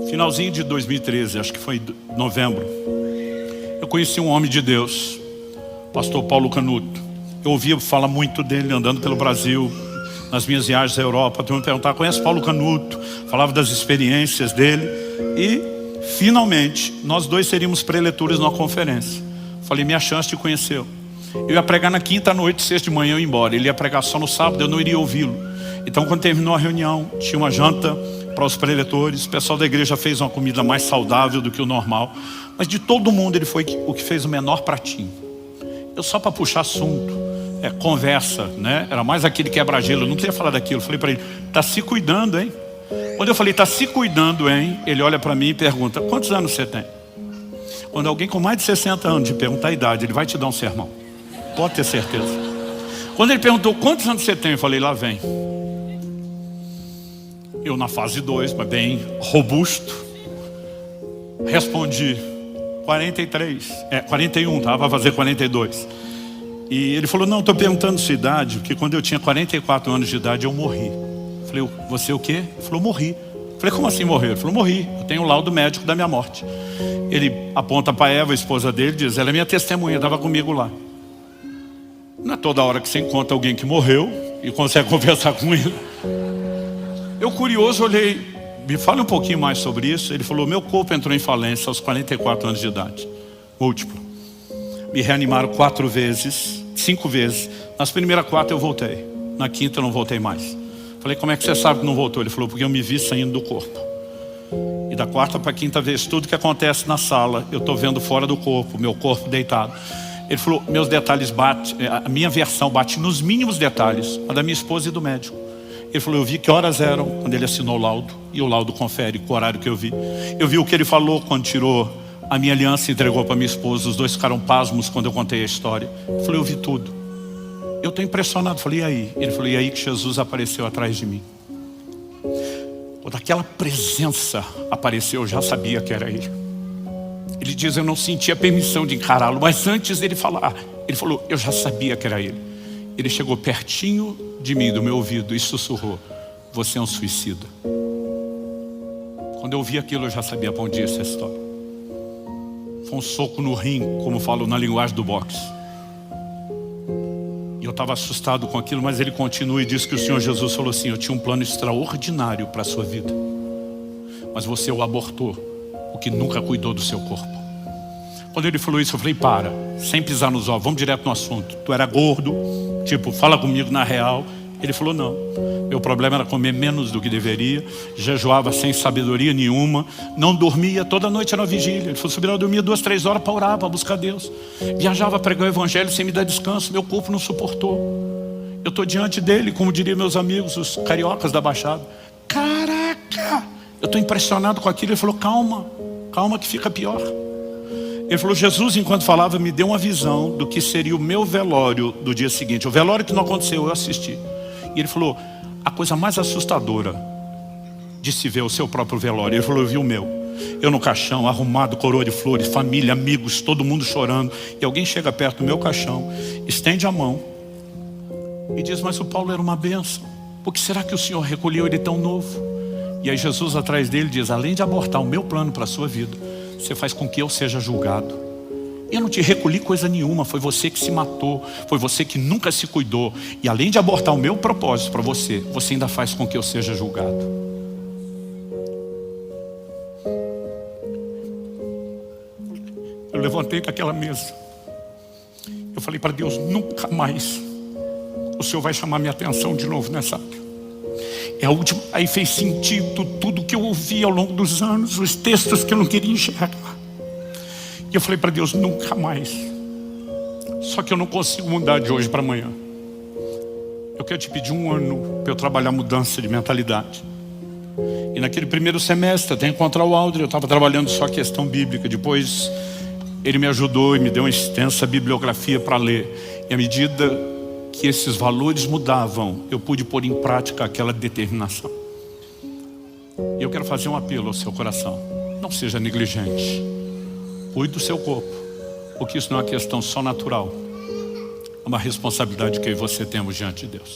Finalzinho de 2013, acho que foi novembro, eu conheci um homem de Deus, pastor Paulo Canuto. Eu ouvia falar muito dele andando pelo Brasil, nas minhas viagens à Europa. Tu me perguntava, conhece Paulo Canuto? Falava das experiências dele. E finalmente nós dois seríamos preletores numa conferência. Falei, minha chance de conhecê-lo. Eu ia pregar na quinta à noite, sexta de manhã eu ia embora. Ele ia pregar só no sábado, eu não iria ouvi-lo. Então quando terminou a reunião, tinha uma janta para os preletores. O pessoal da igreja fez uma comida mais saudável do que o normal. Mas de todo mundo ele foi o que fez o menor pratinho. Eu só para puxar assunto, conversa, né? Era mais aquele quebra-gelo, eu não queria falar daquilo. Eu falei para ele, tá se cuidando, hein? Quando eu falei, tá se cuidando, hein? Ele olha para mim e pergunta, quantos anos você tem? Quando alguém com mais de 60 anos te perguntar a idade, ele vai te dar um sermão. Pode ter certeza. Quando ele perguntou, quantos anos você tem? Eu falei, lá vem. Eu na fase 2, mas bem robusto, respondi 43, 41, tá? Vai fazer 42. E ele falou, não, estou perguntando sua idade, porque quando eu tinha 44 anos de idade eu morri. Eu falei, você o quê? Ele falou, morri. Eu falei, como assim morrer? Ele falou, morri, eu tenho o laudo médico da minha morte. Ele aponta para Eva, a esposa dele, e diz, ela é minha testemunha, estava comigo lá. Não é toda hora que você encontra alguém que morreu e consegue conversar com ele. Eu curioso olhei, me fala um pouquinho mais sobre isso. Ele falou, meu corpo entrou em falência aos 44 anos de idade, múltiplo. Me reanimaram 5 vezes. Nas primeiras 4 eu voltei, na quinta eu não voltei mais. Falei, como é que você sabe que não voltou? Ele falou, porque eu me vi saindo do corpo. E da 4ª para a 5ª vez, tudo que acontece na sala, eu estou vendo fora do corpo, meu corpo deitado. Ele falou, meus detalhes batem, a minha versão bate nos mínimos detalhes, a da minha esposa e do médico. Ele falou, eu vi que horas eram quando ele assinou o laudo. E o laudo confere com o horário que eu vi. Eu vi o que ele falou quando tirou a minha aliança e entregou para minha esposa. Os dois ficaram pasmos quando eu contei a história. Eu falei, eu vi tudo. Eu estou impressionado. Eu falei, e aí? Ele falou, e aí que Jesus apareceu atrás de mim. Quando aquela presença apareceu, eu já sabia que era ele. Ele diz, eu não sentia permissão de encará-lo. Mas antes dele falar, ele falou, eu já sabia que era ele. Ele chegou pertinho de mim, do meu ouvido, e sussurrou, você é um suicida. Quando eu ouvi aquilo, eu já sabia para onde ia essa história. Foi um soco no rim, como falo na linguagem do boxe. E eu estava assustado com aquilo, mas ele continua e diz que o Senhor Jesus falou assim, eu tinha um plano extraordinário para a sua vida. Mas você o abortou, porque nunca cuidou do seu corpo. Quando ele falou isso, eu falei, para, sem pisar nos ovos, vamos direto no assunto. Tu era gordo, tipo, fala comigo na real. Ele falou, não, meu problema era comer menos do que deveria, jejuava sem sabedoria nenhuma, não dormia, toda noite era vigília. Ele falou, eu dormia 2, 3 horas para orar, para buscar Deus. Viajava a pregar o evangelho sem me dar descanso, meu corpo não suportou. Eu estou diante dele, como diriam meus amigos, os cariocas da Baixada. Caraca, eu estou impressionado com aquilo. Ele falou, calma, calma que fica pior. Ele falou, Jesus, enquanto falava, me deu uma visão do que seria o meu velório do dia seguinte. O velório que não aconteceu, eu assisti. E ele falou, a coisa mais assustadora de se ver o seu próprio velório. Ele falou, eu vi o meu. Eu no caixão, arrumado, coroa de flores, família, amigos, todo mundo chorando. E alguém chega perto do meu caixão, estende a mão e diz, mas o Paulo era uma bênção. Por que será que o Senhor recolheu ele tão novo? E aí Jesus atrás dele diz, além de abortar o meu plano para a sua vida, você faz com que eu seja julgado. Eu não te recolhi coisa nenhuma, foi você que se matou, foi você que nunca se cuidou. E além de abortar o meu propósito para você, você ainda faz com que eu seja julgado. Eu levantei daquela mesa. Eu falei para Deus, nunca mais o Senhor vai chamar minha atenção de novo nessa área. É a última. Aí fez sentido tudo que eu ouvi ao longo dos anos, os textos que eu não queria enxergar. E eu falei para Deus, nunca mais. Só que eu não consigo mudar de hoje para amanhã. Eu quero te pedir 1 ano para eu trabalhar mudança de mentalidade. E naquele primeiro semestre, até encontrar o Aldrin, eu estava trabalhando só questão bíblica. Depois ele me ajudou e me deu uma extensa bibliografia para ler. E à medida que esses valores mudavam, eu pude pôr em prática aquela determinação. E eu quero fazer um apelo ao seu coração. Não seja negligente. Cuide do seu corpo, porque isso não é uma questão só natural. É uma responsabilidade que eu e você temos diante de Deus.